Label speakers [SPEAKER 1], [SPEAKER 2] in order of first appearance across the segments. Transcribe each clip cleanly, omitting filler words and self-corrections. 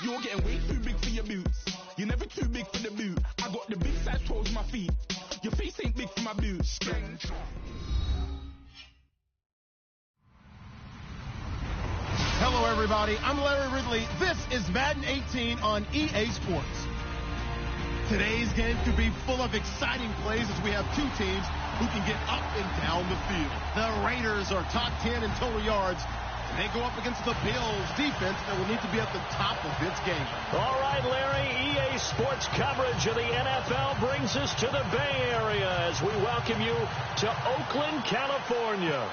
[SPEAKER 1] You're getting way too big for your boots. You're never too big for the boot. I got the big size toes on my feet. Your face ain't big for my boots.
[SPEAKER 2] Hello, everybody. I'm Larry Ridley. This is Madden 18 on EA Sports. Today's game could be full of exciting plays as we have two teams who can get up and down the field. The Raiders are top 10 in total yards. They go up against the Bills defense that will need to be at the top of this game.
[SPEAKER 3] All right, Larry, EA Sports coverage of the NFL brings us to the Bay Area as we welcome you to Oakland, California.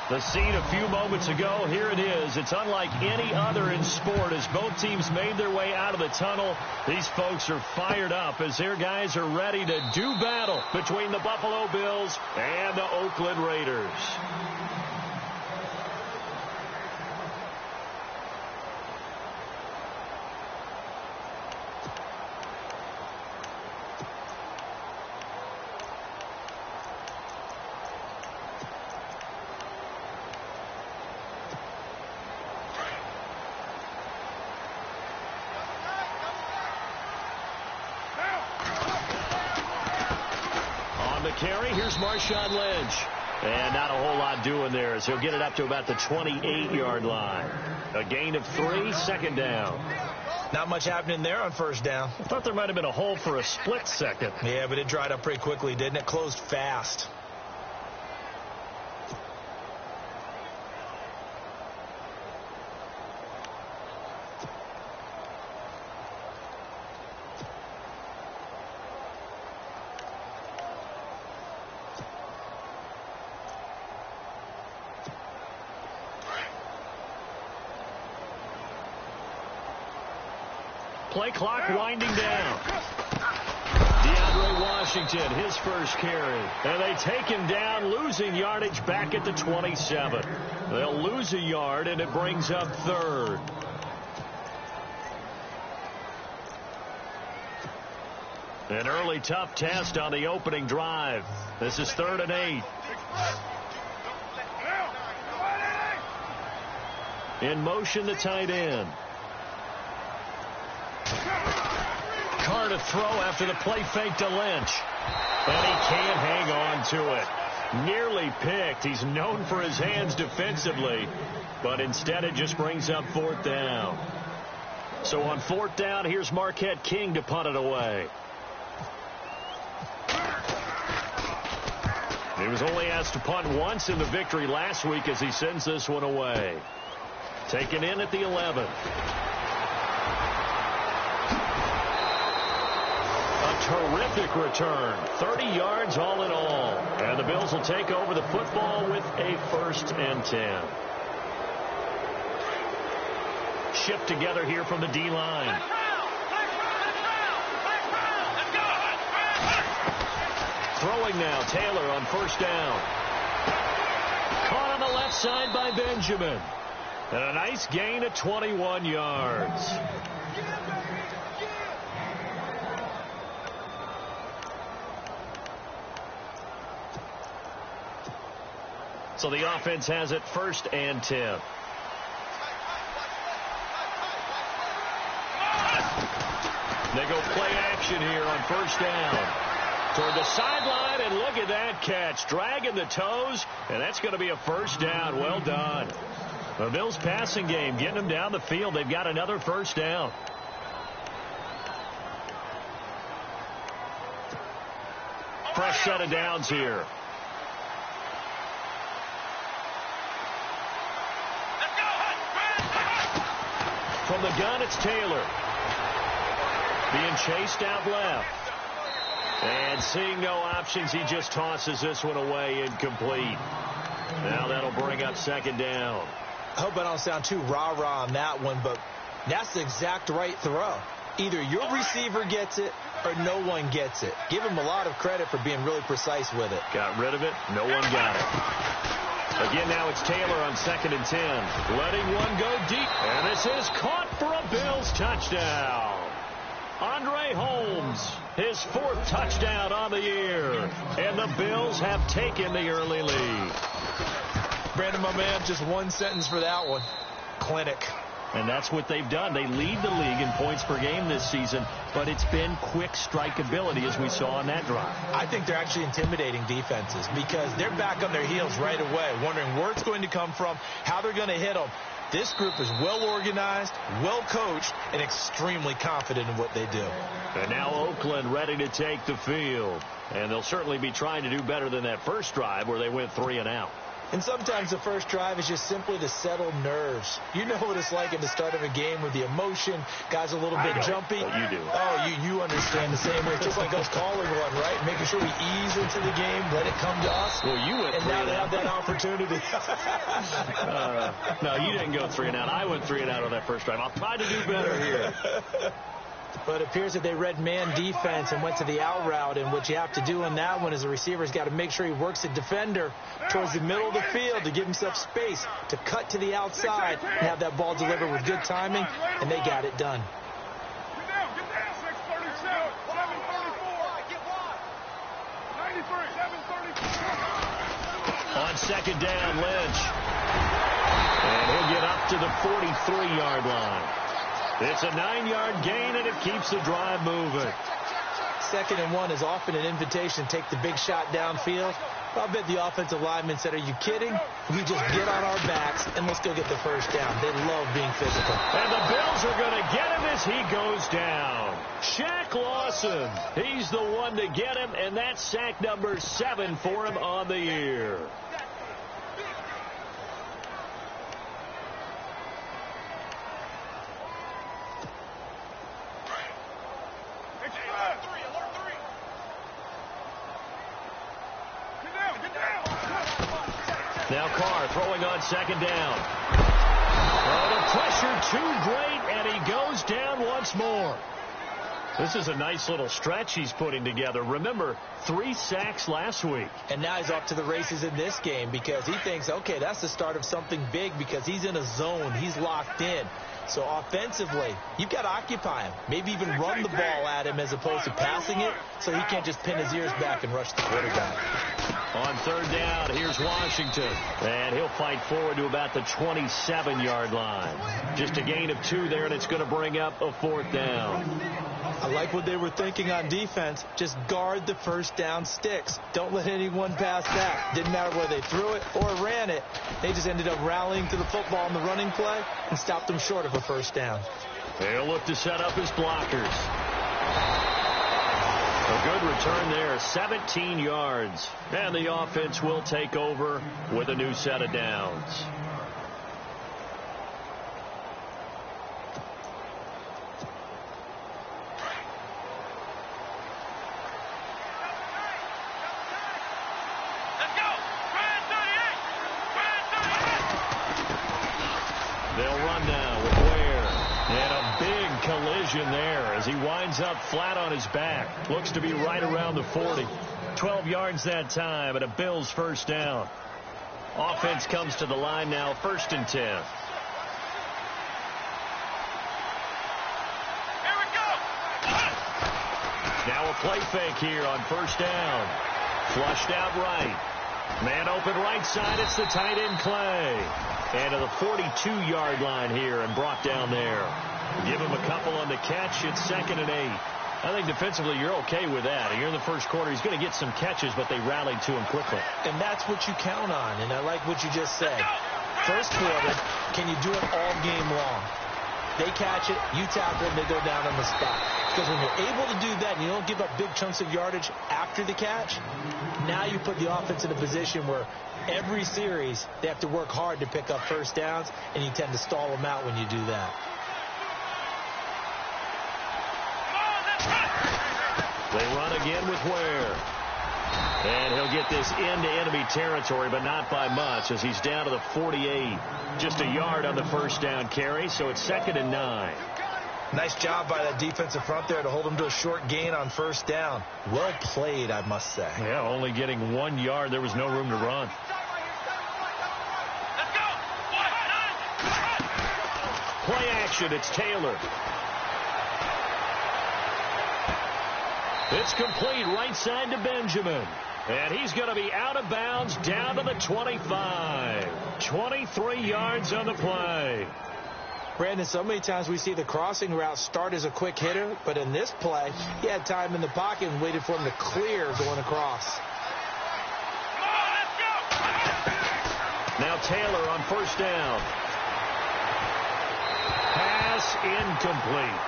[SPEAKER 3] The scene a few moments ago, here it is. It's unlike any other in sport as both teams made their way out of the tunnel. These folks are fired up as their guys are ready to do battle between the Buffalo Bills and the Oakland Raiders. Carry. Here's Marshawn Lynch. And not a whole lot doing there as he'll get it up to about the 28-yard line. A gain of 3, second down.
[SPEAKER 4] Not much happening there on first down.
[SPEAKER 3] I thought there might have been a hole for a split second.
[SPEAKER 4] Yeah, but it dried up pretty quickly, didn't it? Closed fast.
[SPEAKER 3] Play clock winding down. DeAndre Washington, his first carry. And they take him down, losing yardage back at the 27. They'll lose a yard, and it brings up third. An early tough test on the opening drive. This is 3rd and 8. In motion, the tight end. Carr to throw after the play fake to Lynch. And he can't hang on to it. Nearly picked. He's known for his hands defensively. But instead it just brings up 4th down. So on 4th down, here's Marquette King to punt it away. He was only asked to punt once in the victory last week as he sends this one away. Taken in at the 11. Terrific return. 30 yards all in all. And the Bills will take over the football with a 1st and 10. Shift together here from the D-line. Throwing now, Taylor on 1st down. Caught on the left side by Benjamin. And a nice gain of 21 yards. So the offense has it 1st and 10. They go play action here on 1st down. Toward the sideline, and look at that catch. Dragging the toes, and that's going to be a 1st down. Well done. The Bills passing game, getting them down the field. They've got another 1st down. Fresh set of downs here. From the gun, it's Taylor. Being chased out left. And seeing no options, he just tosses this one away incomplete. Now that'll bring up 2nd down.
[SPEAKER 4] I hope I don't sound too rah-rah on that one, but that's the exact right throw. Either your receiver gets it or no one gets it. Give him a lot of credit for being really precise with it.
[SPEAKER 3] Got rid of it. No one got it. Again, now it's Taylor on 2nd and 10. Letting one go deep. And this is caught for a Bills touchdown. Andre Holmes, his 4th touchdown on the year. And the Bills have taken the early lead.
[SPEAKER 4] Brandon, my man, just one sentence for that one. Clinic.
[SPEAKER 3] And that's what they've done. They lead the league in points per game this season, but it's been quick strikeability as we saw on that drive.
[SPEAKER 4] I think they're actually intimidating defenses because they're back on their heels right away, wondering where it's going to come from, how they're going to hit them. This group is well organized, well coached, and extremely confident in what they do.
[SPEAKER 3] And now Oakland ready to take the field. And they'll certainly be trying to do better than that first drive where they went 3 and out.
[SPEAKER 4] And sometimes the first drive is just simply to settle nerves. You know what it's like at the start of a game with the emotion. Guys a little bit jumpy.
[SPEAKER 3] But you do.
[SPEAKER 4] Oh, you understand the same way. It's just like us calling one, right? Making sure we ease into the game, let it come to us.
[SPEAKER 3] Well, you went 3
[SPEAKER 4] and now they have that opportunity.
[SPEAKER 3] No, you didn't go 3 and out. I went 3 and out on that first drive. I'll try to do better here.
[SPEAKER 4] But it appears that they read man defense and went to the out route. And what you have to do in that one is the receiver's got to make sure he works the defender towards the middle of the field to give himself space to cut to the outside and have that ball delivered with good timing. And they got it done.
[SPEAKER 3] On second down, Lynch. And he'll get up to the 43-yard line. It's a 9-yard gain, and it keeps the drive moving.
[SPEAKER 4] 2nd and 1 is often an invitation to take the big shot downfield. I'll bet the offensive lineman said, are you kidding? We just get on our backs, and let's go get the first down. They love being physical.
[SPEAKER 3] And the Bills are going to get him as he goes down. Shaq Lawson, he's the one to get him, and that's sack number 7 for him on the year. Now Carr throwing on second down. Oh, the pressure too great, and he goes down once more. This is a nice little stretch he's putting together. Remember, 3 sacks last week.
[SPEAKER 4] And now he's off to the races in this game because he thinks, okay, that's the start of something big because he's in a zone. He's locked in. So offensively, you've got to occupy him. Maybe even run the ball at him as opposed to passing it so he can't just pin his ears back and rush the quarterback.
[SPEAKER 3] On third down, here's Washington. And he'll fight forward to about the 27-yard line. Just a gain of 2 there, and it's going to bring up a 4th down.
[SPEAKER 4] I like what they were thinking on defense. Just guard the first down sticks. Don't let anyone pass that. Didn't matter whether they threw it or ran it. They just ended up rallying to the football in the running play and stopped them short of a first down.
[SPEAKER 3] They'll look to set up his blockers. A good return there, 17 yards. And the offense will take over with a new set of downs. They'll run now with Ware. And a big collision there as he winds up flat on his back. Looks to be right around the 40. 12 yards that time and a Bills first down. Offense comes to the line now, 1st and 10.
[SPEAKER 5] Here we go.
[SPEAKER 3] Now a play fake here on first down. Flushed out right. Man open right side. It's the tight end Clay. And to the 42-yard line here and brought down there. Give him a couple on the catch. It's 2nd and 8. I think defensively you're okay with that. Here in the first quarter, he's going to get some catches, but they rallied to him quickly.
[SPEAKER 4] And that's what you count on, and I like what you just said. First quarter, can you do it all game long? They catch it, you tackle it, and they go down on the spot. Because when you're able to do that and you don't give up big chunks of yardage after the catch, now you put the offense in a position where every series they have to work hard to pick up first downs, and you tend to stall them out when you do that.
[SPEAKER 3] They run again with Ware. And he'll get this into enemy territory, but not by much as he's down to the 48. Just a yard on the first down carry, so it's 2nd and 9.
[SPEAKER 4] Nice job by that defensive front there to hold him to a short gain on first down. Well played, I must say.
[SPEAKER 3] Yeah, only getting 1 yard. There was no room to run. Play action, it's Taylor. It's complete right side to Benjamin. And he's going to be out of bounds down to the 25. 23 yards on the play.
[SPEAKER 4] Brandon, so many times we see the crossing route start as a quick hitter, but in this play, he had time in the pocket and waited for him to clear going across.
[SPEAKER 3] Now Taylor on first down. Pass incomplete.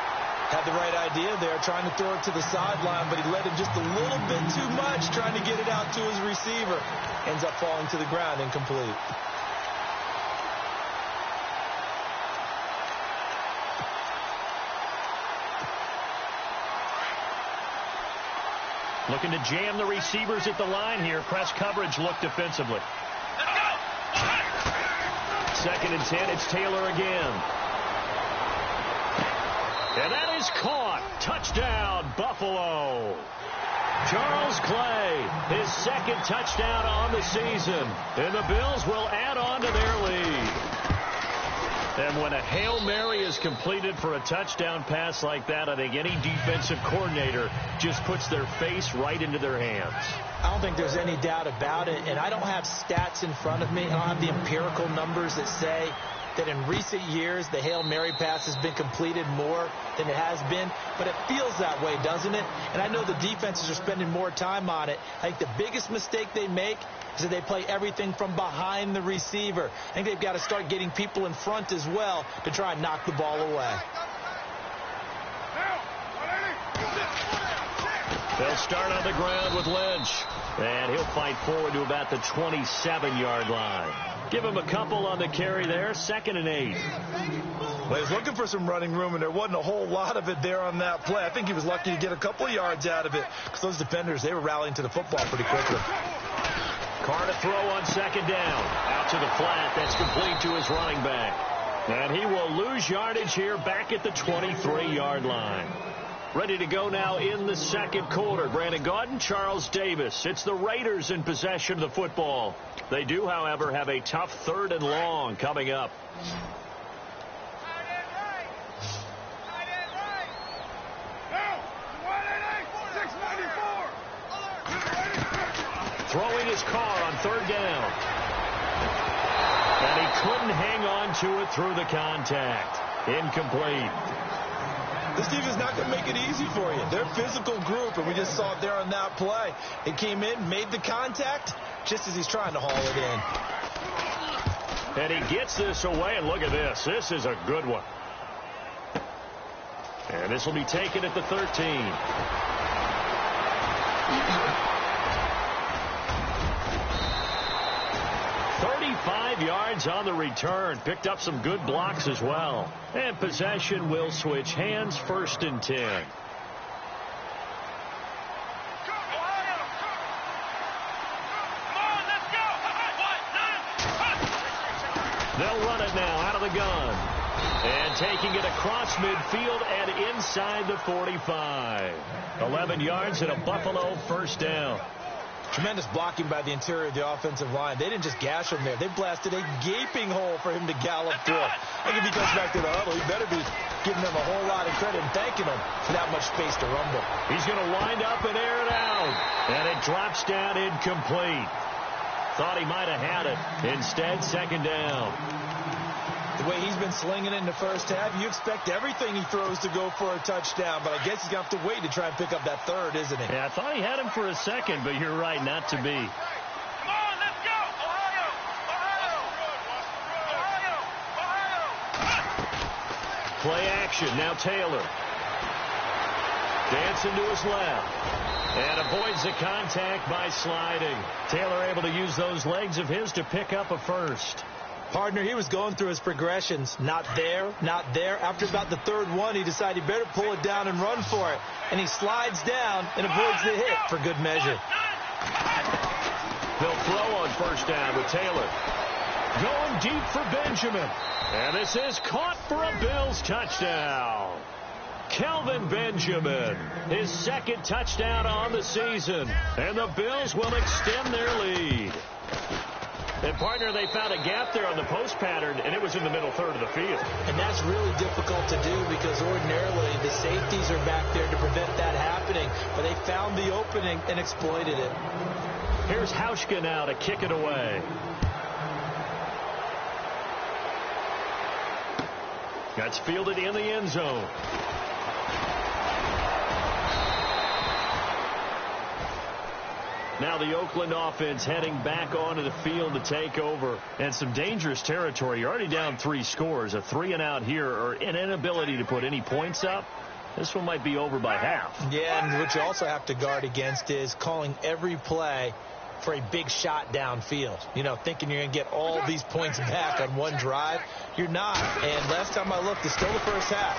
[SPEAKER 4] Had the right idea there, trying to throw it to the sideline, but he led him just a little bit too much, trying to get it out to his receiver. Ends up falling to the ground, incomplete.
[SPEAKER 3] Looking to jam the receivers at the line here. Press coverage look defensively. Second and 10, it's Taylor again. And that is caught. Touchdown, Buffalo. Charles Clay, his second touchdown on the season. And the Bills will add on to their lead. And when a Hail Mary is completed for a touchdown pass like that, I think any defensive coordinator just puts their face right into their hands.
[SPEAKER 4] I don't think there's any doubt about it, and I don't have stats in front of me. I don't have the empirical numbers that say that in recent years the Hail Mary pass has been completed more than it has been, but it feels that way, doesn't it? And I know the defenses are spending more time on it. I think the biggest mistake they make is that they play everything from behind the receiver. I think they've got to start getting people in front as well to try and knock the ball away.
[SPEAKER 3] They'll start on the ground with Lynch, and he'll fight forward to about the 27-yard line. Give him a couple on the carry there, 2nd and 8.
[SPEAKER 4] Well, he was looking for some running room, and there wasn't a whole lot of it there on that play. I think he was lucky to get a couple of yards out of it because those defenders, they were rallying to the football pretty quickly.
[SPEAKER 3] Carr to throw on 2nd down. Out to the flat. That's complete to his running back. And he will lose yardage here back at the 23-yard line. Ready to go now in the second quarter. Brandon Gaudin, Charles Davis. It's the Raiders in possession of the football. They do, however, have a tough 3rd and long coming up. Throwing his Carr on 3rd down. And he couldn't hang on to it through the contact. Incomplete.
[SPEAKER 4] This defense is not going to make it easy for you. They're a physical group, and we just saw it there on that play. It came in, made the contact, just as he's trying to haul it in.
[SPEAKER 3] And he gets this away, and look at this. This is a good one. And this will be taken at the 13. 35 yards on the return. Picked up some good blocks as well. And possession will switch hands, 1st and 10. They'll run it now out of the gun. And taking it across midfield and inside the 45. 11 yards and a Buffalo 1st down.
[SPEAKER 4] Tremendous blocking by the interior of the offensive line. They didn't just gash him there. They blasted a gaping hole for him to gallop through. I think if he goes back to the huddle, he better be giving them a whole lot of credit and thanking them for that much space to rumble.
[SPEAKER 3] He's going to wind up and air it out. And it drops down incomplete. Thought he might have had it. Instead, 2nd down.
[SPEAKER 4] The way he's been slinging it in the first half, you expect everything he throws to go for a touchdown, but I guess he's going to have to wait to try and pick up that 3rd, isn't he?
[SPEAKER 3] Yeah, I thought he had him for a second, but you're right, not to be.
[SPEAKER 5] Come on, let's go! Ohio!
[SPEAKER 3] Play action, now Taylor. Dancing to his left. And avoids the contact by sliding. Taylor able to use those legs of his to pick up a 1st.
[SPEAKER 4] Partner, he was going through his progressions. Not there, not there. After about the 3rd one, he decided he better pull it down and run for it. And he slides down and avoids the hit for good measure.
[SPEAKER 3] They'll throw on 1st down with Taylor. Going deep for Benjamin. And this is caught for a Bills touchdown. Kelvin Benjamin, his 2nd touchdown on the season. And the Bills will extend their lead. And, partner, they found a gap there on the post pattern, and it was in the middle third of the field.
[SPEAKER 4] And that's really difficult to do because ordinarily the safeties are back there to prevent that happening. But they found the opening and exploited it.
[SPEAKER 3] Here's Hauschka now to kick it away. That's fielded in the end zone. Now the Oakland offense heading back onto the field to take over. And some dangerous territory. You're already down 3 scores. A 3-and-out here or an inability to put any points up. This one might be over by half.
[SPEAKER 4] Yeah, and what you also have to guard against is calling every play for a big shot downfield. You know, thinking you're going to get all these points back on one drive. You're not. And last time I looked, it's still the first half.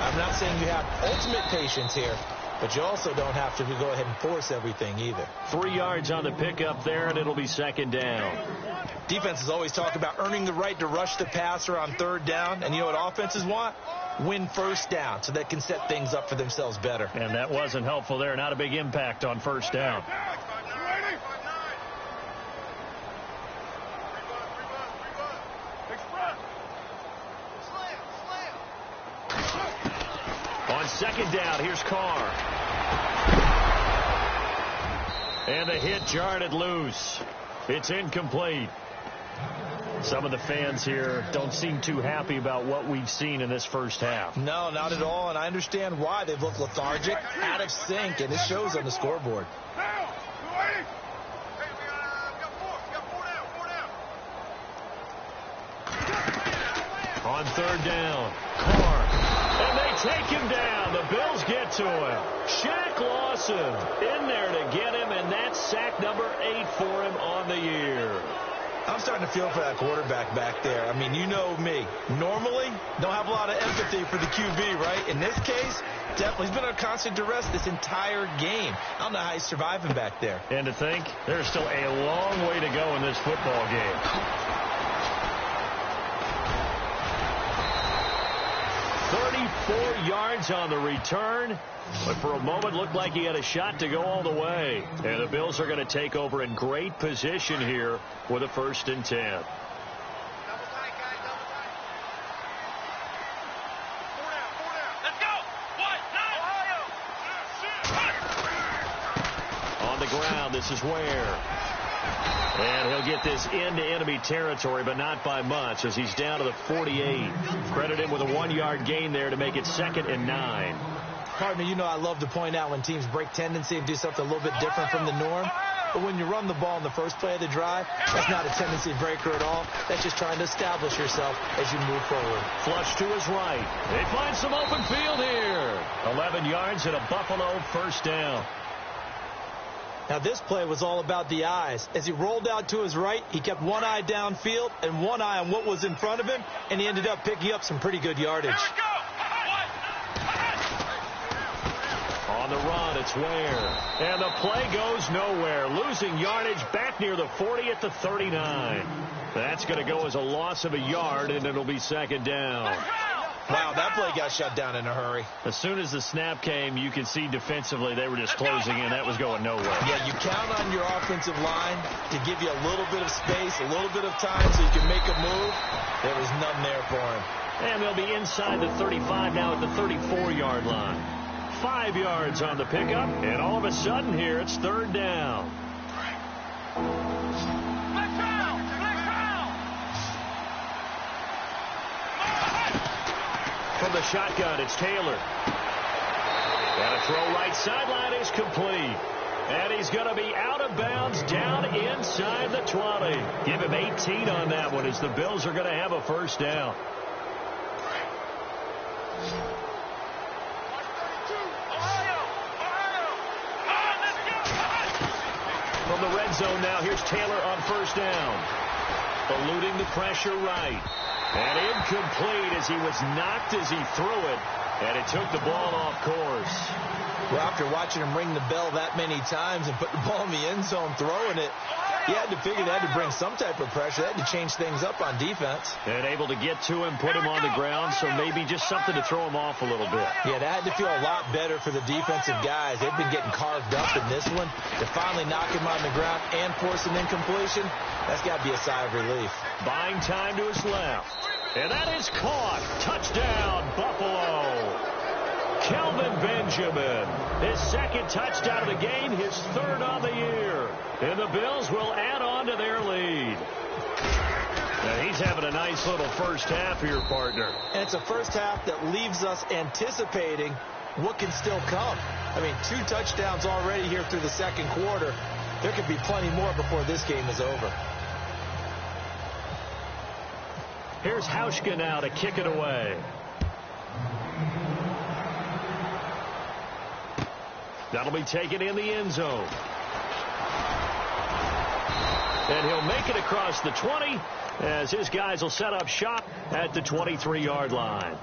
[SPEAKER 4] I'm not saying you have ultimate patience here, but you also don't have to go ahead and force everything either.
[SPEAKER 3] 3 yards on the pickup there, and it'll be second down.
[SPEAKER 4] Defenses always talk about earning the right to rush the passer on third down. And you know what offenses want? Win first down so they can set things up for themselves better.
[SPEAKER 3] And that wasn't helpful there. Not a big impact on first down. On second down, here's Carr. And the hit jarred it loose. It's incomplete. Some of the fans here don't seem too happy about what we've seen in this first half.
[SPEAKER 4] No, not at all, and I understand why. They've looked lethargic, out of sync, and it shows on the scoreboard. On third down, Carr. And they take him down. The Bills get to him. Shaq Lawson in there to get him, and that's sack number 8 for him on the year. I'm starting to feel for that quarterback back there. I mean, you know me. Normally, don't have a lot of empathy for the QB, right? In this case, definitely. He's been on constant duress this entire game. I don't know how he's surviving back there.
[SPEAKER 3] And to think, there's still a long way to go in this football game. 34 yards on the return, but for a moment looked like he had a shot to go all the way. And the Bills are going to take over in great position here with a 1st and 10. On the ground, this is Ware. And he'll get this into enemy territory, but not by much, as he's down to the 48. Credit him with a 1-yard gain there to make it 2nd and 9.
[SPEAKER 4] Partner, you know I love to point out when teams break tendency and do something a little bit different from the norm. But when you run the ball in the first play of the drive, that's not a tendency breaker at all. That's just trying to establish yourself as you move forward.
[SPEAKER 3] Flush to his right. They find some open field here. 11 yards and a Buffalo 1st down.
[SPEAKER 4] Now, this play was all about the eyes. As he rolled out to his right, he kept one eye downfield and one eye on what was in front of him, and he ended up picking up some pretty good yardage.
[SPEAKER 3] On the run, it's Ware. And the play goes nowhere. Losing yardage back near the 40 at the 39. That's going to go as a loss of a yard, and it'll be 2nd down.
[SPEAKER 4] Wow, that play got shut down in a hurry.
[SPEAKER 3] As soon as the snap came, you could see defensively they were just closing in. That was going nowhere.
[SPEAKER 4] Yeah, you count on your offensive line to give you a little bit of space, a little bit of time so you can make a move. There was none there for him.
[SPEAKER 3] And they'll be inside the 35 now at the 34-yard line. 5 yards on the pickup, and all of a sudden here it's 3rd down. From the shotgun, it's Taylor. And a throw right sideline is complete. And he's going to be out of bounds down inside the 20. Give him 18 on that one as the Bills are going to have a 1st down. From the red zone now, here's Taylor on 1st down. Eluding the pressure right. And incomplete as he was knocked as he threw it. And it took the ball off course.
[SPEAKER 4] Well, after watching him ring the bell that many times and put the ball in the end zone, throwing it, he had to figure they had to bring some type of pressure. They had to change things up on defense.
[SPEAKER 3] And able to get to him, put him on the ground, so maybe just something to throw him off a little bit.
[SPEAKER 4] Yeah, that had to feel a lot better for the defensive guys. They've been getting carved up in this one. To finally knock him on the ground and force an incompletion, that's got to be a sigh of relief.
[SPEAKER 3] Buying time to his left. And that is caught. Touchdown, Buffalo. Kelvin Benjamin, his second touchdown of the game, his third on the year. And the Bills will add on to their lead. Now he's having a nice little first half here, partner.
[SPEAKER 4] And it's a first half that leaves us anticipating what can still come. I mean, 2 touchdowns already here through the second quarter. There could be plenty more before this game is over.
[SPEAKER 3] Here's Hauschka now to kick it away. That'll be taken in the end zone. And he'll make it across the 20 as his guys will set up shop at the 23-yard line.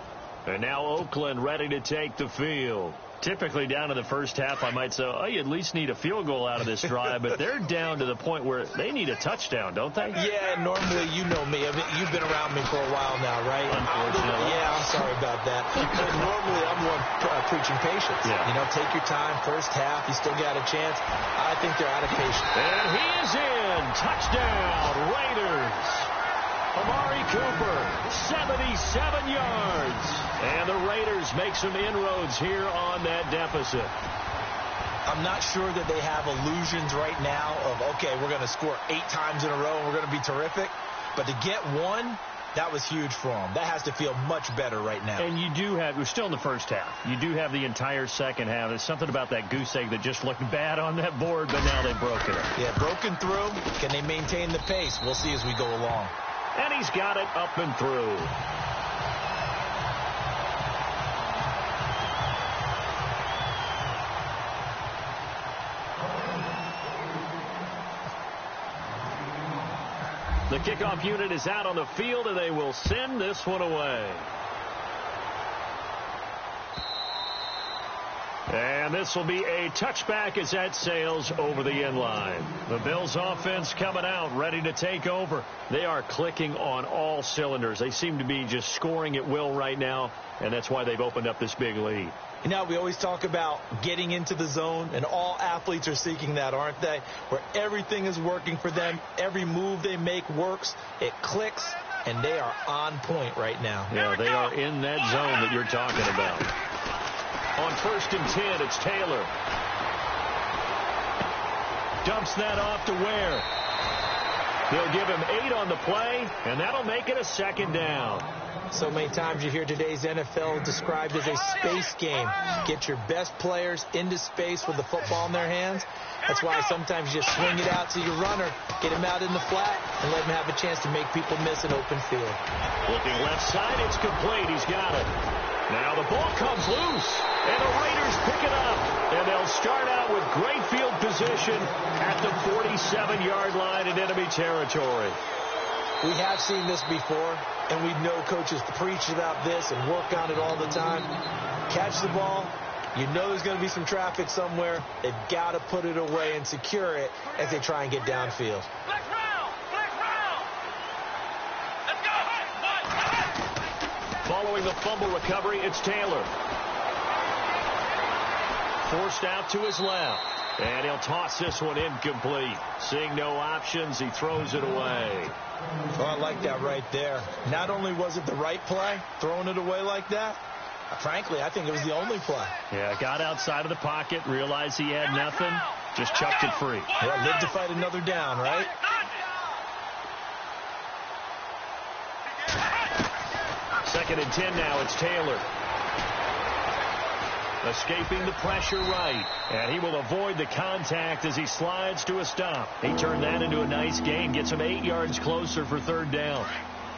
[SPEAKER 3] And now Oakland ready to take the field. Typically down in the first half, I might say, oh, you at least need a field goal out of this drive. But they're down to the point where they need a touchdown, don't they?
[SPEAKER 4] Yeah, normally, you know me. I mean, you've been around me for a while now, right?
[SPEAKER 3] Unfortunately.
[SPEAKER 4] Yeah, I'm sorry about that. But normally, I'm one preaching patience.
[SPEAKER 3] Yeah.
[SPEAKER 4] You know, take your time. First half, you still got a chance. I think they're out of patience.
[SPEAKER 3] And he is in. Touchdown, Raiders. Amari Cooper, 77 yards. And the Raiders make some inroads here on that deficit.
[SPEAKER 4] I'm not sure that they have illusions right now of, okay, we're going to score 8 times in a row and we're going to be terrific. But to get one, that was huge for them. That has to feel much better right now.
[SPEAKER 3] And you do have, we're still in the first half. You do have the entire second half. There's something about that goose egg that just looked bad on that board, but now they've broken it.
[SPEAKER 4] Yeah, broken through. Can they maintain the pace? We'll see as we go along.
[SPEAKER 3] And he's got it up and through. The kickoff unit is out on the field, and they will send this one away. And this will be a touchback as that sails over the end line. The Bills offense coming out, ready to take over. They are clicking on all cylinders. They seem to be just scoring at will right now, and that's why they've opened up this big lead.
[SPEAKER 4] You know, we always talk about getting into the zone, and all athletes are seeking that, aren't they? Where everything is working for them. Every move they make works. It clicks, and they are on point right now.
[SPEAKER 3] Yeah, they are in that zone that you're talking about. On 1st and 10, it's Taylor. Dumps that off to Ware. They'll give him 8 on the play, and that'll make it a second down.
[SPEAKER 4] So many times you hear today's NFL described as a space game. Get your best players into space with the football in their hands. That's why sometimes you just swing it out to your runner, get him out in the flat, and let him have a chance to make people miss an open field.
[SPEAKER 3] Looking left side, it's complete. He's got it. Now the ball comes loose, and the Raiders pick it up. And they'll start out with great field position at the 47-yard line in enemy territory.
[SPEAKER 4] We have seen this before, and we know coaches preach about this and work on it all the time. Catch the ball. You know there's going to be some traffic somewhere. They've got to put it away and secure it as they try and get downfield.
[SPEAKER 5] Flex round! Flex round! Let's go!
[SPEAKER 3] Following the fumble recovery, it's Taylor. Forced out to his left. And he'll toss this one incomplete. Seeing no options, he throws it away.
[SPEAKER 4] Oh, I like that right there. Not only was it the right play, throwing it away like that, frankly, I think it was the only play.
[SPEAKER 3] Yeah, got outside of the pocket, realized he had nothing, just chucked it free.
[SPEAKER 4] Yeah, live to fight another down, right?
[SPEAKER 3] 2nd and 10 now, it's Taylor. Escaping the pressure right. And he will avoid the contact as he slides to a stop. He turned that into a nice gain. Gets him 8 yards closer for 3rd down.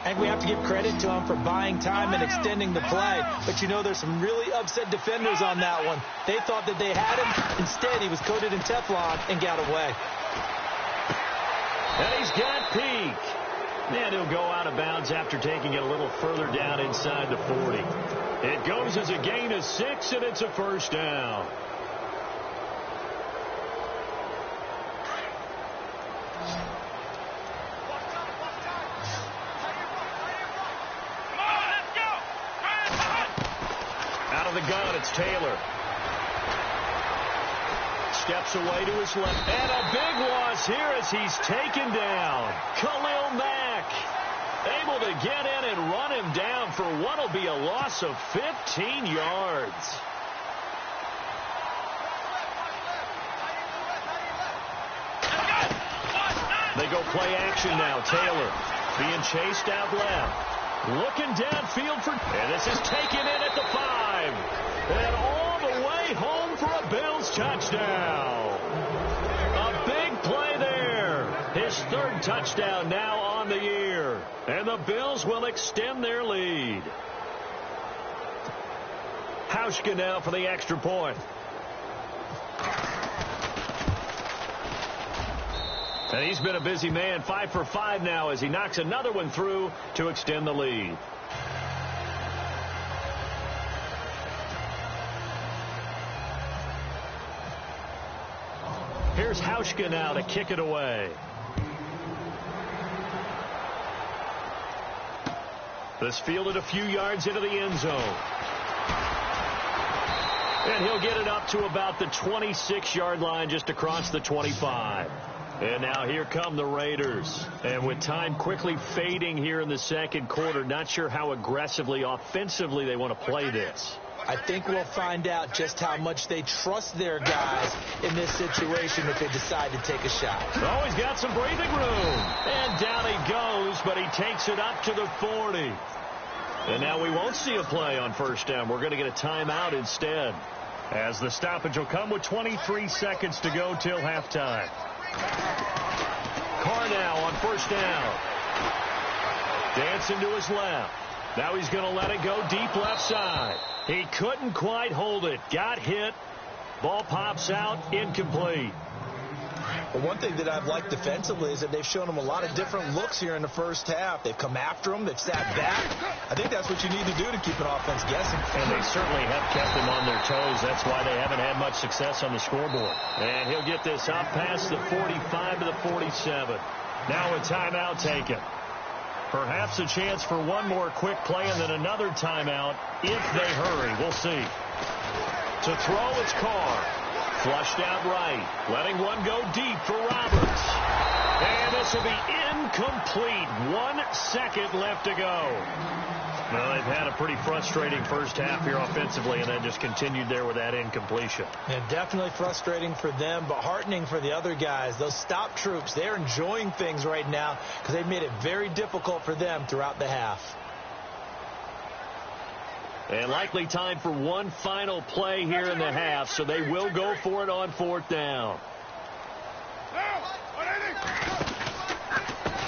[SPEAKER 4] And we have to give credit to him for buying time and extending the play. But, you know, there's some really upset defenders on that one. They thought that they had him. Instead, he was coated in Teflon and got away.
[SPEAKER 3] And he's got Peak. And he'll go out of bounds after taking it a little further down inside the 40. It goes as a gain of 6, and it's a 1st down. Out of the gun, it's Taylor. Steps away to his left. And a big loss here as he's taken down. Khalil Mack able to get in and run him down for what will be a loss of 15 yards. They go play action now. Taylor being chased out left. Looking downfield for... And this is taken in at the 5. And all the way home for a Bills touchdown. A big play there. His third touchdown now on the year. And the Bills will extend their lead. Hauschka now for the extra point. And he's been a busy man, 5 for 5 now as he knocks another one through to extend the lead. Here's Hauschka now to kick it away. This fielded a few yards into the end zone. And he'll get it up to about the 26-yard line just across the 25. And now here come the Raiders. And with time quickly fading here in the second quarter, not sure how aggressively, offensively they want to play this.
[SPEAKER 4] I think we'll find out just how much they trust their guys in this situation if they decide to take a shot.
[SPEAKER 3] Oh, he's got some breathing room. And down he goes, but he takes it up to the 40. And now we won't see a play on first down. We're going to get a timeout instead, as the stoppage will come with 23 seconds to go till halftime. Carr now on first down. Dancing to his left. Now he's going to let it go deep left side. He couldn't quite hold it. Got hit. Ball pops out. Incomplete.
[SPEAKER 4] Well, one thing that I've liked defensively is that they've shown him a lot of different looks here in the first half. They've come after him. They've sat back. I think that's what you need to do to keep an offense guessing.
[SPEAKER 3] And they certainly have kept them on their toes. That's why they haven't had much success on the scoreboard. And he'll get this out past the 45 to the 47. Now a timeout taken. Perhaps a chance for one more quick play and then another timeout if they hurry. We'll see. To throw, it's Carr. Flushed out right. Letting one go deep for Roberts. And this will be incomplete. 1 second left to go. Well, they've had a pretty frustrating first half here offensively, and then just continued there with that incompletion.
[SPEAKER 4] And definitely frustrating for them, but heartening for the other guys. Those stop troops, they're enjoying things right now because they've made it very difficult for them throughout the half.
[SPEAKER 3] And likely time for one final play here in the half, so they will go for it on fourth down.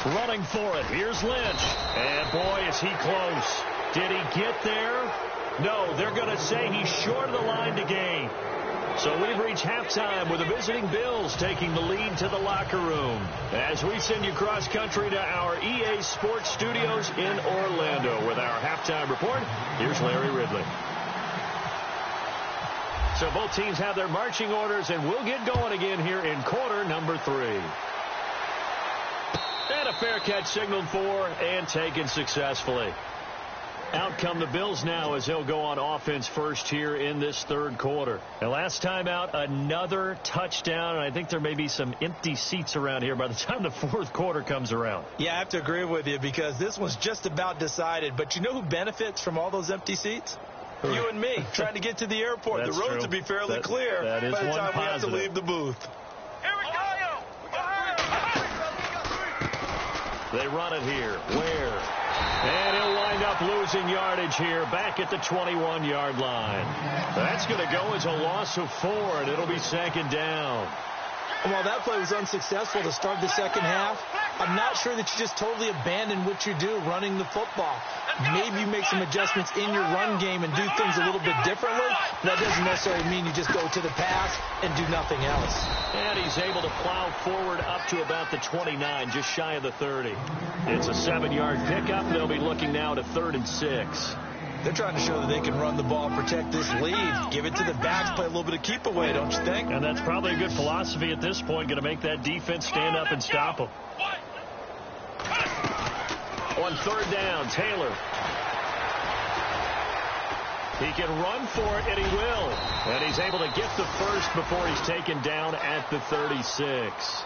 [SPEAKER 3] Running for it. Here's Lynch. And boy, is he close. Did he get there? No, they're going to say he's short of the line to gain. So we've reached halftime with the visiting Bills taking the lead to the locker room. As we send you cross country to our EA Sports Studios in Orlando with our halftime report, here's Larry Ridley. So both teams have their marching orders, and we'll get going again here in quarter number 3. And a fair catch signaled for and taken successfully. Out come the Bills now as he'll go on offense first here in this third quarter. And last time out, another touchdown. And I think there may be some empty seats around here by the time the fourth quarter comes around.
[SPEAKER 4] Yeah, I have to agree with you because this one's just about decided. But you know who benefits from all those empty seats? You and me, trying to get to the airport. The roads will be fairly clear by the time we have to leave the booth.
[SPEAKER 5] Here we go.
[SPEAKER 3] They run it here. Where? And he'll wind up losing yardage here back at the 21-yard line. That's going to go as a loss of 4, and it'll be second down.
[SPEAKER 4] And while that play was unsuccessful to start the second half, I'm not sure that you just totally abandon what you do running the football. Maybe you make some adjustments in your run game and do things a little bit differently. That doesn't necessarily mean you just go to the pass and do nothing else.
[SPEAKER 3] And he's able to plow forward up to about the 29, just shy of the 30. It's a 7-yard pickup. They'll be looking now to 3rd and 6.
[SPEAKER 4] They're trying to show that they can run the ball and protect this lead. Give it to the backs, play a little bit of keep away, don't you think?
[SPEAKER 3] And that's probably a good philosophy at this point, going to make that defense stand up and stop them. On third down, Taylor. He can run for it, and he will. And he's able to get the first before he's taken down at the 36.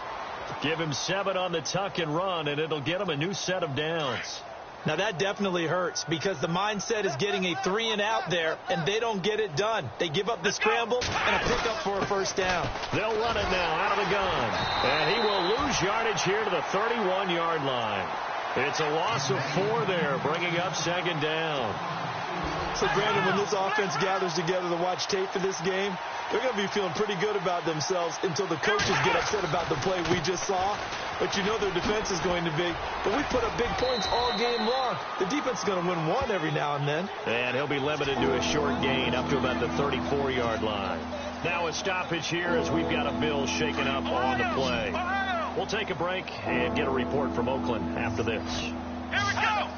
[SPEAKER 3] Give him 7 on the tuck and run, and it'll get him a new set of downs.
[SPEAKER 4] Now, that definitely hurts because the mindset is getting a 3-and-out there, and they don't get it done. They give up the scramble and a pickup for a first down.
[SPEAKER 3] They'll run it now out of the gun. And he will lose yardage here to the 31-yard line. It's a loss of 4 there, bringing up second down.
[SPEAKER 4] So, Brandon, when this offense gathers together to watch tape for this game, they're going to be feeling pretty good about themselves until the coaches get upset about the play we just saw. But you know their defense is going to be. But we put up big points all game long. The defense is going to win one every now and then.
[SPEAKER 3] And he'll be limited to a short gain up to about the 34-yard line. Now a stoppage here as we've got a Bill shaken up on the play. We'll take a break and get a report from Oakland after this.
[SPEAKER 5] Here we go.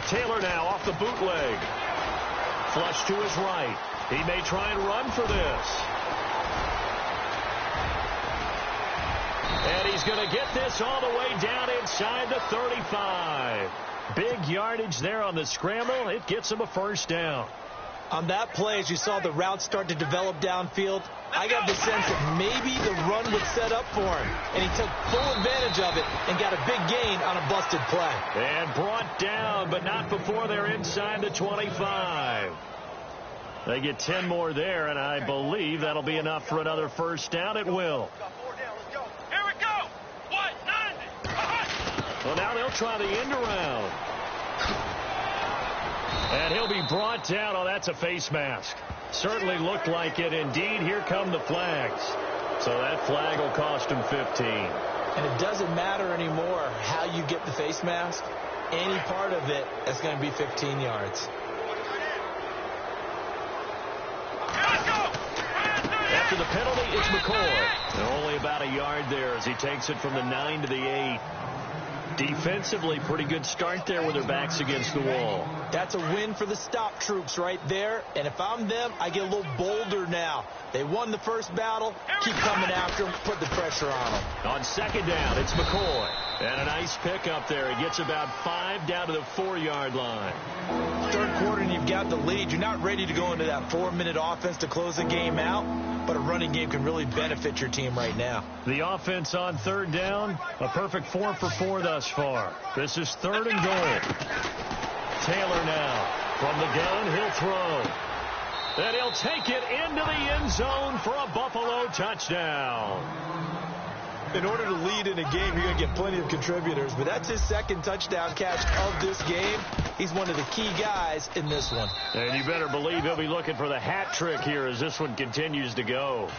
[SPEAKER 3] Taylor now off the bootleg. Flush to his right. He may try and run for this. And he's going to get this all the way down inside the 35. Big yardage there on the scramble. It gets him a first down.
[SPEAKER 4] On that play, as you saw the route start to develop downfield, I got the sense that maybe the run would set up for him. And he took full advantage of it and got a big gain on a busted play.
[SPEAKER 3] And brought down, but not before they're inside the 25. They get 10 more there, and I believe that'll be enough for another first down. It will.
[SPEAKER 5] Here we go. 190.
[SPEAKER 3] Well, now they'll try the end around. And he'll be brought down. Oh, that's a face mask. Certainly looked like it. Indeed, here come the flags. So that flag will cost him 15.
[SPEAKER 4] And it doesn't matter anymore how you get the face mask. Any part of it is going to be 15 yards.
[SPEAKER 3] After the penalty, it's McCoy. And only about a yard there as he takes it from the 9 to the 8. Defensively, pretty good start there with their backs against the wall.
[SPEAKER 4] That's a win for the stop troops right there. And if I'm them, I get a little bolder now. They won the first battle. Keep coming after them. Put the pressure on them.
[SPEAKER 3] On second down, it's McCoy. And a nice pickup there. He gets about 5 down to the 4-yard line.
[SPEAKER 4] Third quarter and you've got the lead. You're not ready to go into that 4-minute offense to close the game out. But a running game can really benefit your team right now.
[SPEAKER 3] The offense on third down, a perfect 4 for 4 thus far. This is third and goal. Taylor now from the gun. He'll throw. And he'll take it into the end zone for a Buffalo touchdown.
[SPEAKER 4] In order to lead in a game, you're going to get plenty of contributors. But that's his second touchdown catch of this game. He's one of the key guys in this one.
[SPEAKER 3] And you better believe he'll be looking for the hat trick here as this one continues to go.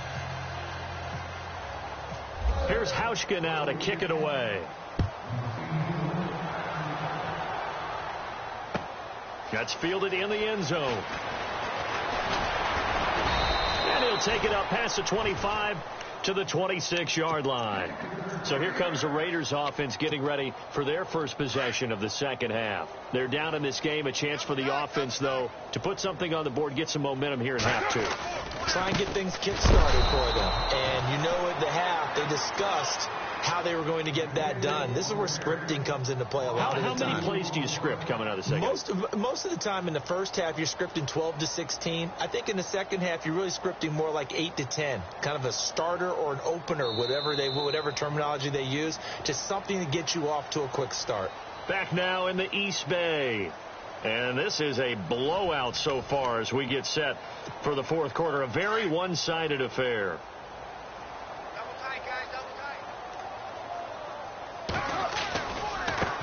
[SPEAKER 3] Here's Hauschka now to kick it away. That's fielded in the end zone. And he'll take it up past the 25 to the 26-yard line. So here comes the Raiders offense getting ready for their first possession of the second half. They're down in this game. A chance for the offense, though, to put something on the board, get some momentum here in half 2.
[SPEAKER 4] Try and get things kick-started for them. And you know at the half, they discussed how they were going to get that done. This is where scripting comes into play a lot of the time.
[SPEAKER 3] How many plays do you script coming out of the second half?
[SPEAKER 4] Most of the time in the first half, you're scripting 12 to 16. I think in the second half, you're really scripting more like 8 to 10. Kind of a starter or an opener, whatever terminology they use, just something to get you off to a quick start.
[SPEAKER 3] Back now in the East Bay. And this is a blowout so far as we get set for the fourth quarter. A very one-sided affair.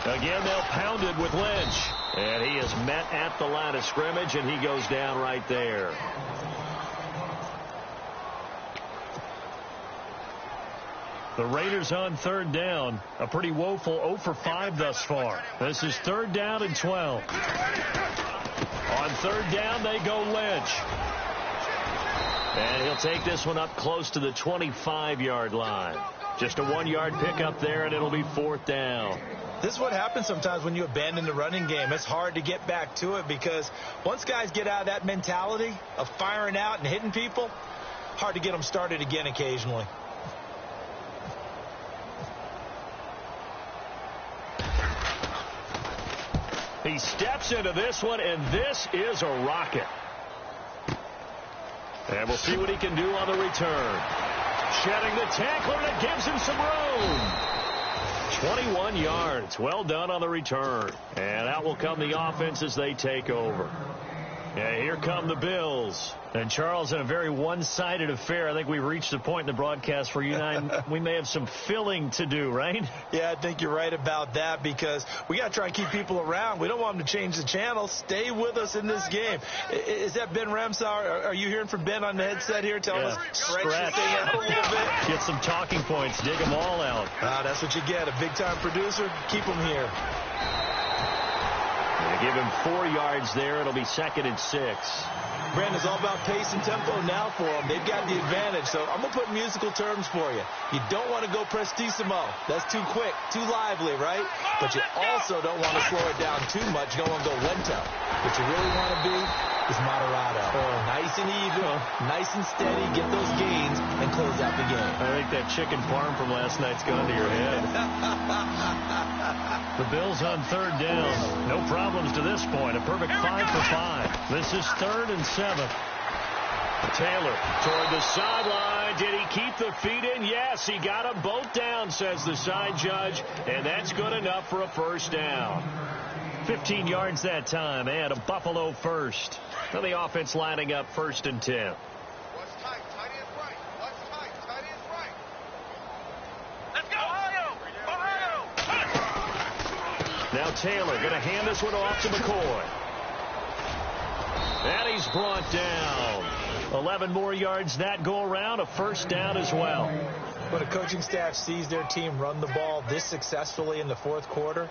[SPEAKER 3] Again, they'll pound it with Lynch. And he is met at the line of scrimmage, and he goes down right there. The Raiders on third down. A pretty woeful 0 for 5 thus far. This is third down and 12. On third down, they go Lynch. And he'll take this one up close to the 25-yard line. Just a 1-yard pickup there, and it'll be fourth down.
[SPEAKER 4] This is what happens sometimes when you abandon the running game. It's hard to get back to it because once guys get out of that mentality of firing out and hitting people, hard to get them started again occasionally.
[SPEAKER 3] He steps into this one, and this is a rocket. And we'll see what he can do on the return. Shedding the tackler, and it gives him some room. 21 yards. Well done on the return. And out will come the offense as they take over. And here come the Bills. And, Charles, in a very one-sided affair, I think we've reached a point in the broadcast where you and I, we may have some filling to do, right?
[SPEAKER 4] Yeah, I think you're right about that because we got to try and keep people around. We don't want them to change the channel. Stay with us in this game. Is that Ben Ramsauer? Are you hearing from Ben on the headset here? Tell us, stretch the thing out a little bit.
[SPEAKER 3] Get some talking points. Dig them all out.
[SPEAKER 4] That's what you get. A big-time producer. Keep them here.
[SPEAKER 3] They give him 4 yards there. It'll be 2nd and 6.
[SPEAKER 4] Brandon, it's all about pace and tempo now for them. They've got the advantage. So I'm going to put musical terms for you. You don't want to go prestissimo. That's too quick, too lively, right? But you also don't want to slow it down too much. You don't want to go lento. What you really want to be is moderato. Nice and even, nice and steady. Get those gains and close out the game.
[SPEAKER 3] I think that chicken parm from last night's gone to your head. The Bills on 3rd down. No problems to this point. A perfect 5 for 5. This is 3rd and 7. Taylor toward the sideline. Did he keep the feet in? Yes, he got them both down, says the side judge, and that's good enough for a 1st down. 15 yards that time, and a Buffalo 1st. Now the offense lining up 1st and 10.
[SPEAKER 5] What's tight? Tight end right. What's tight? Tight end right. Let's go, Ohio!
[SPEAKER 3] Now Taylor going to hand this one off to McCoy. And he's brought down. 11 more yards that go around. A 1st down as well.
[SPEAKER 4] When a coaching staff sees their team run the ball this successfully in the 4th quarter,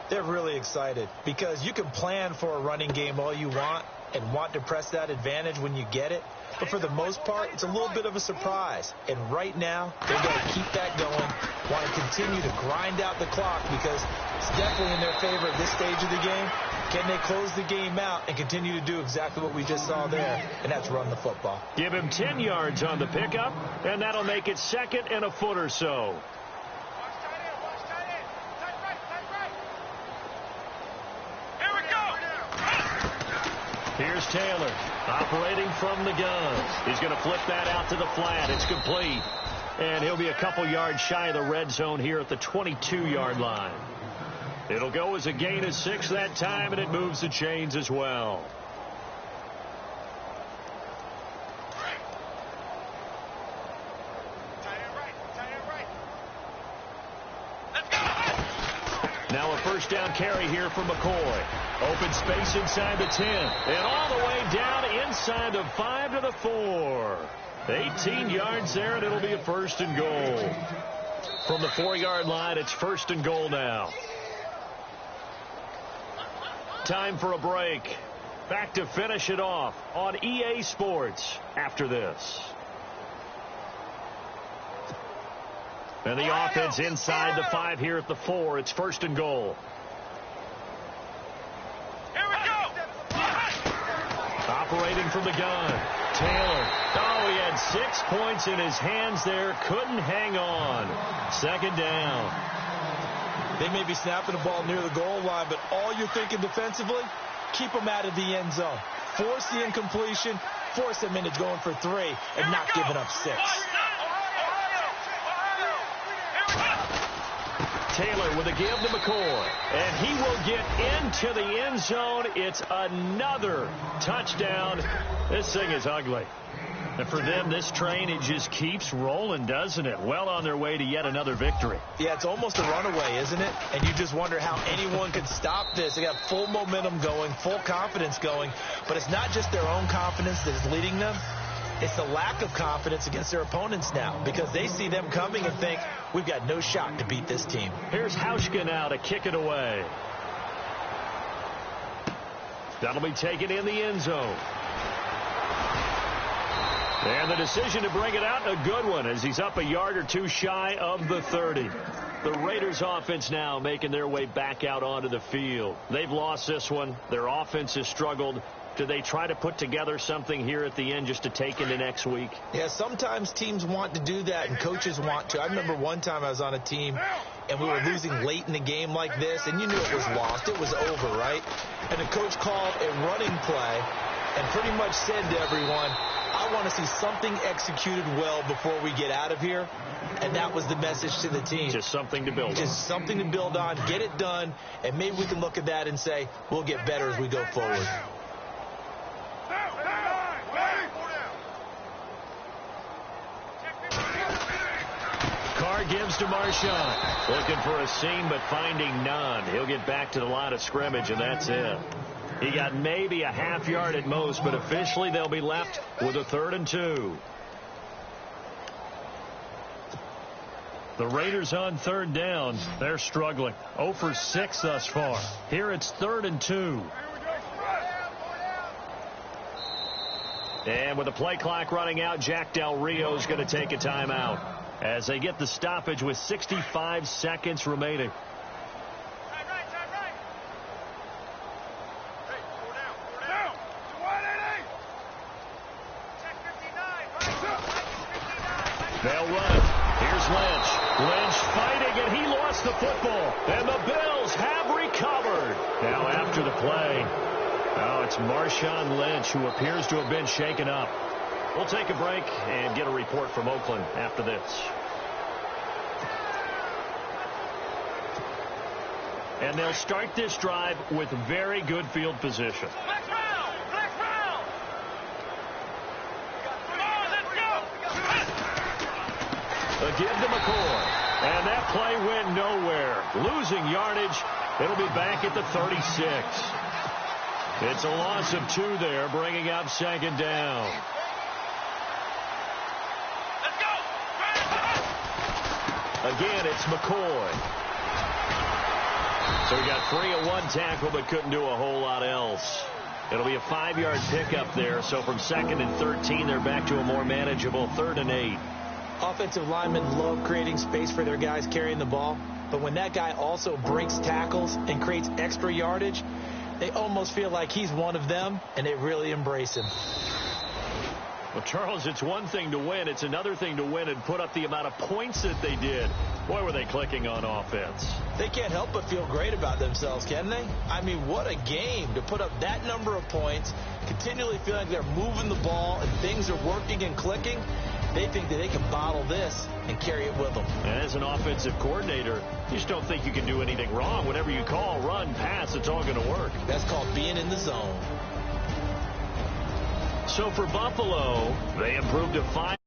[SPEAKER 4] they're really excited because you can plan for a running game all you want and want to press that advantage when you get it. But for the most part, it's a little bit of a surprise. And right now, they're going to keep that going, want to continue to grind out the clock because it's definitely in their favor at this stage of the game. Can they close the game out and continue to do exactly what we just saw there, and that's run the football.
[SPEAKER 3] Give him 10 yards on the pickup, and that'll make it 2nd and a foot or so. Here's Taylor operating from the gun. He's going to flip that out to the flat. It's complete. And he'll be a couple yards shy of the red zone here at the 22-yard line. It'll go as a gain of 6 that time, and it moves the chains as well. Now a 1st down carry here for McCoy. Open space inside the 10. And all the way down inside the 5 to the 4. 18 yards there, and it'll be a 1st and goal. From the 4-yard line, it's 1st and goal now. Time for a break. Back to finish it off on EA Sports after this. And the offense inside the 5 here at the 4. It's 1st and goal.
[SPEAKER 5] Here we go!
[SPEAKER 3] Operating from the gun. Taylor. Oh, he had 6 points in his hands there. Couldn't hang on. 2nd down.
[SPEAKER 4] They may be snapping the ball near the goal line, but all you're thinking defensively, keep them out of the end zone. Force the incompletion, force them into going for 3, and not giving up 6.
[SPEAKER 3] Taylor with a give to McCoy. And he will get into the end zone. It's another touchdown. This thing is ugly. And for them, this train, it just keeps rolling, doesn't it? Well on their way to yet another victory.
[SPEAKER 4] Yeah, it's almost a runaway, isn't it? And you just wonder how anyone could stop this. They got full momentum going, full confidence going. But it's not just their own confidence that is leading them. It's the lack of confidence against their opponents now because they see them coming and think, we've got no shot to beat this team.
[SPEAKER 3] Here's Hauschka now to kick it away. That'll be taken in the end zone. And the decision to bring it out, a good one, as he's up a yard or two shy of the 30. The Raiders offense now making their way back out onto the field. They've lost this one. Their offense has struggled. Do they try to put together something here at the end just to take into next week?
[SPEAKER 4] Yeah, sometimes teams want to do that and coaches want to. I remember one time I was on a team and we were losing late in the game like this, and you knew it was lost. It was over, right? And the coach called a running play and pretty much said to everyone, I want to see something executed well before we get out of here. And that was the message to the team.
[SPEAKER 3] Just something to build on.
[SPEAKER 4] Just something to build on, get it done, and maybe we can look at that and say, we'll get better as we go forward.
[SPEAKER 3] Carr gives to Marshawn. Looking for a seam, but finding none. He'll get back to the line of scrimmage, and that's it. He got maybe a half yard at most, but officially they'll be left with a 3rd and 2. The Raiders on 3rd down. They're struggling. 0 for 6 thus far. Here it's 3rd and 2. And with the play clock running out, Jack Del Rio is going to take a timeout as they get the stoppage with 65 seconds remaining. They'll run it. Here's Lynch. Lynch fighting, and he lost the football. And the Bills have recovered. Now after the play, it's Marshawn Lynch who appears to have been shaken up. We'll take a break and get a report from Oakland after this. And they'll start this drive with very good field position. A give to McCoy. And that play went nowhere. Losing yardage. It'll be back at the 36. It's a loss of 2 there, bringing up 2nd down.
[SPEAKER 5] Let's go.
[SPEAKER 3] Again, it's McCoy. So he got free of 1 tackle, but couldn't do a whole lot else. It'll be a 5-yard pickup there. So from 2nd and 13, they're back to a more manageable 3rd and 8.
[SPEAKER 4] Offensive linemen love creating space for their guys carrying the ball, but when that guy also breaks tackles and creates extra yardage, they almost feel like he's one of them, and they really embrace him.
[SPEAKER 3] Well, Charles, it's one thing to win. It's another thing to win and put up the amount of points that they did. Boy, were they clicking on offense.
[SPEAKER 4] They can't help but feel great about themselves, can they? I mean, what a game to put up that number of points, continually feel like they're moving the ball and things are working and clicking. They think that they can bottle this and carry it with them.
[SPEAKER 3] And as an offensive coordinator, you just don't think you can do anything wrong. Whatever you call, run, pass, it's all going to work.
[SPEAKER 4] That's called being in the zone.
[SPEAKER 3] So for Buffalo, they improved to 5.